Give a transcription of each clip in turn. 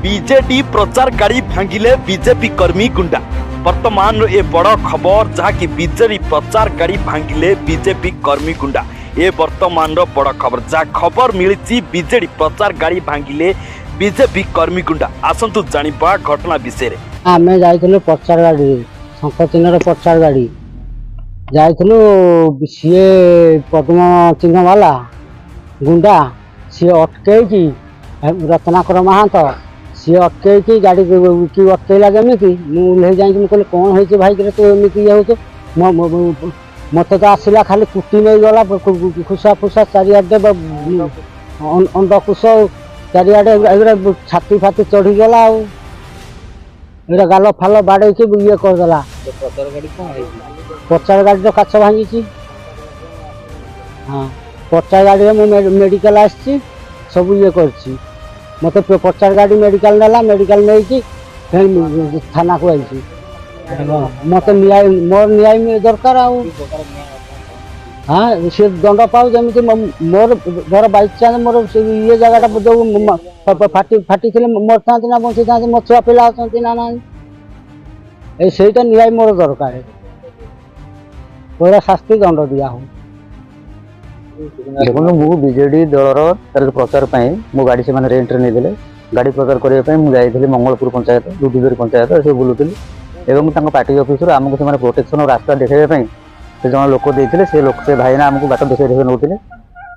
BJD प्रचार गाड़ी भांगिले BJP कर्मी गुंडा। वर्तमान ए बड़ खबर जहाँकि बीजेडी प्रचार गाड़ी भांगिले बीजेपी कर्मी गुंडा। ए वर्तमान बड़ खबर जहाँ खबर मिली बीजेडी प्रचार गाड़ी भांगिले बीजेपी कर्मी गुंडा। आसतु जानिबा घटना विषय। आम जाइलु प्रचार गाड़ी शंखचिन्ह प्रचार गाड़ी जाइलु सी पद्म चिन्ह वाला गुंडा सी अटके रत्नाकर महांत सी अटके गाड़ी की अटकेला जमी मुझे जाए कहले कौन हो भाई तू एमती ये हो मत तो आसला खाली कुटी नहीं गला खुसा फुसा चारिआडे अंडकुश चारिआडे छाती फाती चढ़ीगला आ गाल फाल बाड़े ये करदेला। प्रचार गाड़ी तो काच भांगी। हाँ प्रचार गाड़ी में मेडिकल आसी सब ये कर मत प्रचार गाड़ी मेडिकल नेला मेडिकल नहीं थाना को आई मत न्याय मोर न्याय दरकार आ। हाँ सी दंड पाऊ जमी मोर धर बाई चान्स मोर ये जगह जो फाटी फाटी मरता ना बची था मो छुआ पिला ना ना सहीटा न्याय मोर दरकार पूरा शास्ति दंड दिया हो। देखो मु बीजेडी दलर तार प्रचार मो गाड़ी से रेंट रे नहीं गाड़ी प्रचार करने मुझे मंगलपुर पंचायत दुधीबेरी पंचायत से बुलूली और पार्टी ऑफिस आमको से प्रोटेक्शन रास्ता देखाई से जन लोक देते से लोक से भाईना आमको बाट देखा नौते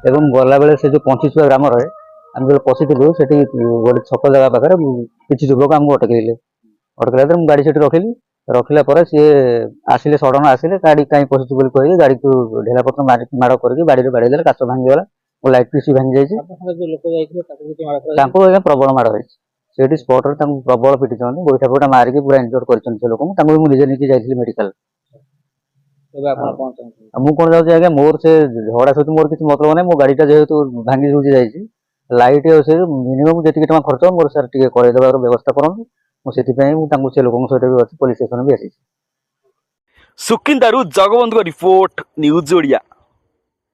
गला बेले से जो पंचीचुआ ग्राम रहे आम जो पशिलु से गोटे छक जगह पाखे किसी युवक आमको अटकले अटकला गाड़ी से रखिली रखला सी आसिले सडन आसिले गाड़ी कहीं पशु बोली कही गाड़ी को ढेला पत्र माड़ करके बाड़ी बाड़ी देले काच भांगीगला लाइट पीसी भांगी जाइए प्रबल माड़ होती स्पट प्रबल पिटी गोईठा फोटा मारिकी पूरा इंजोर कर लोक मुझे नहीं जाइए मेडिकल। मु कौन जाऊँ आज्ञा मोर से झगड़ा सहित मोर किसी मतलब ना मो गाड़ीटा जेहेतु भांगी रुची जाइए लाइट मिनिमम जी खर्च मोर सर टे करदेवार व्यवस्था करूँ से लोक सहित पुलिस स्टेशन भी आसी। सुकिंदारू जगबंधु रिपोर्ट न्यूज ओडिया।